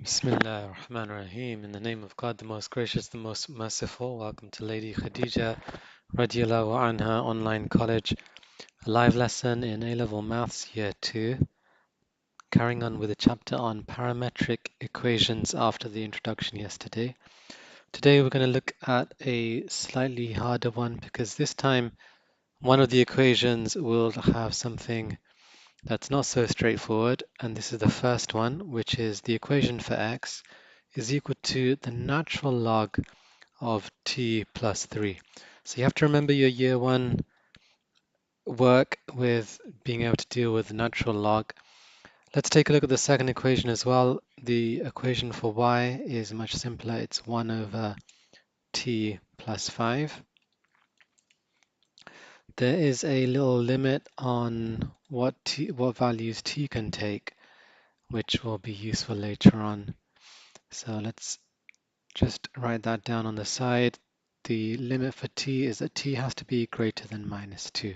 Bismillah ar-Rahman ar-Rahim. In the name of God, the most gracious, the most merciful. Welcome to Lady Khadija Radiallahu Anha Online College, a live lesson in A-Level Maths Year 2, carrying on with a chapter on parametric equations after the introduction yesterday. Today we're going to look at a slightly harder one because this time one of the equations will have something that's not so straightforward, and this is the first one, which is the equation for x is equal to the natural log of t plus 3. So you have to remember your year 1 work with being able to deal with the natural log. Let's take a look at the second equation as well. The equation for y is much simpler. It's 1 over t plus 5. There is a little limit on what values t can take, which will be useful later on. So let's just write that down on the side. The limit for t is that t has to be greater than minus 2.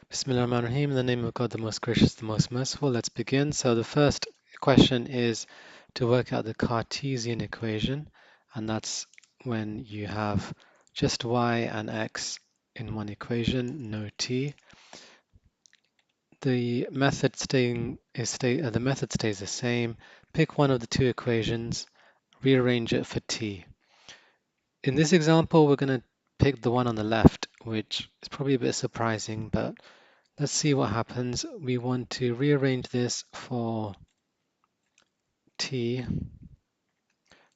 Bismillah ar-Rahman ar-Rahim, in the name of God, the most gracious, the most merciful. Let's begin. So the first question is to work out the Cartesian equation, and that's when you have just y and x in one equation, no t. The method the method stays the same. Pick one of the two equations, rearrange it for t. In this example, we're going to pick the one on the left, which is probably a bit surprising, but let's see what happens. We want to rearrange this for t.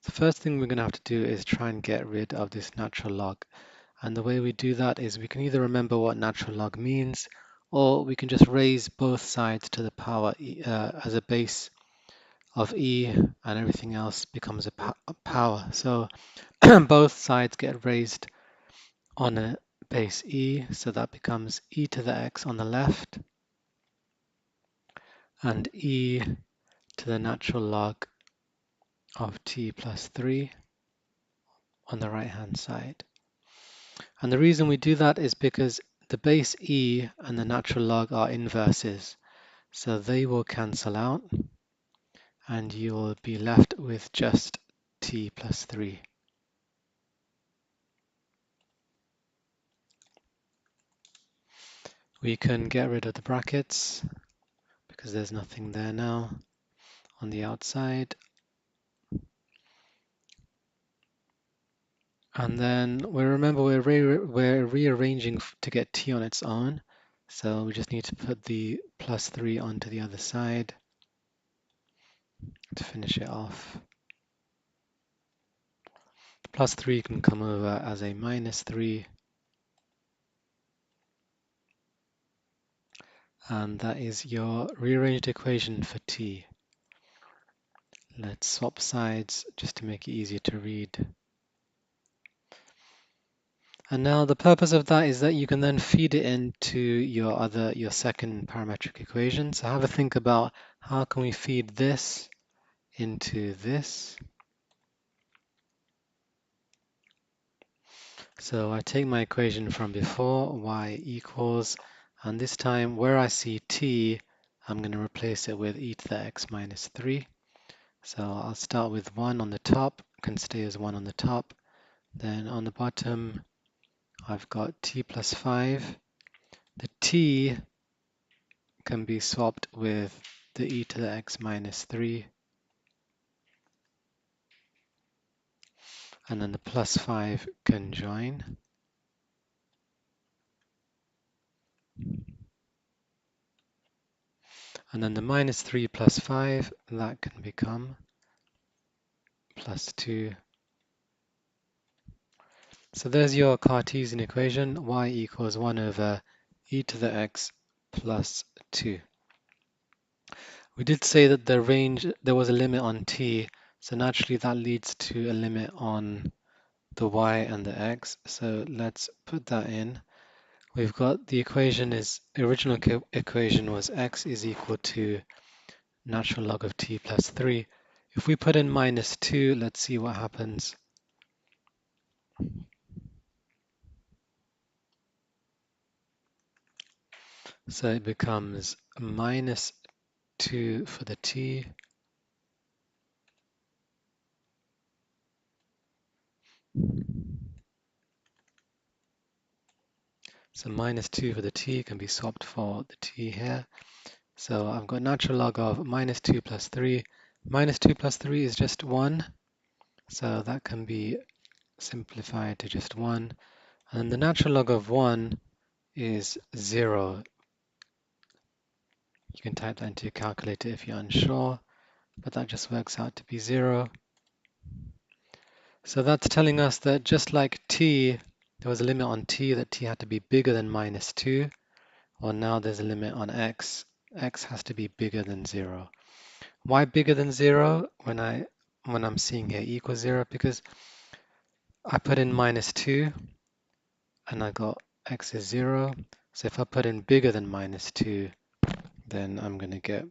The first thing we're going to have to do is try and get rid of this natural log. And the way we do that is we can either remember what natural log means, or we can just raise both sides to the power as a base of e, and everything else becomes a power. So both sides get raised on a base e, so that becomes e to the x on the left and e to the natural log of t plus 3 on the right hand side. And the reason we do that is because the base e and the natural log are inverses, so they will cancel out and you will be left with just t plus 3. We can get rid of the brackets because there's nothing there now on the outside. And then we remember we're rearranging to get t on its own. So we just need to put the plus 3 onto the other side to finish it off. Plus 3 can come over as a minus 3. And that is your rearranged equation for t. Let's swap sides just to make it easier to read. And now the purpose of that is that you can then feed it into your second parametric equation. So have a think about how can we feed this into this. So I take my equation from before, y equals, and this time where I see t, I'm going to replace it with e to the x minus 3. So I'll start with 1 on the top, can stay as 1 on the top. Then on the bottom, I've got t plus 5. The t can be swapped with the e to the x minus 3. And then the plus 5 can join. And then the minus 3 plus 5, that can become plus 2. So there's your Cartesian equation, y equals 1 over e to the x plus 2. We did say that there was a limit on t, so naturally that leads to a limit on the y and the x. So let's put that in. We've got the original equation was x is equal to natural log of t plus 3. If we put in minus 2, let's see what happens. So it becomes minus 2 for the t So minus 2 for the t can be swapped for the t here. So I've got natural log of minus 2 plus 3. Minus 2 plus 3 is just 1. So that can be simplified to just 1. And the natural log of 1 is 0. You can type that into your calculator if you're unsure, but that just works out to be 0. So that's telling us that just like t, there was a limit on t that t had to be bigger than minus 2. Well, now there's a limit on x. X has to be bigger than 0. Why bigger than 0 when I'm seeing here equals 0? Because I put in minus 2 and I got x is 0. So if I put in bigger than minus 2, then I'm going to get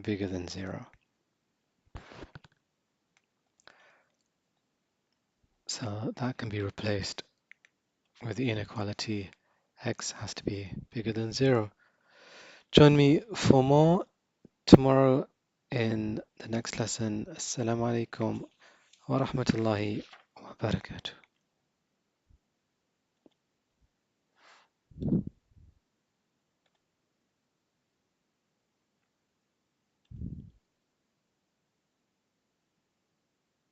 bigger than 0. So that can be replaced with the inequality x has to be bigger than 0. Join me for more tomorrow in the next lesson. Assalamu alaikum wa rahmatullahi wa barakatuh.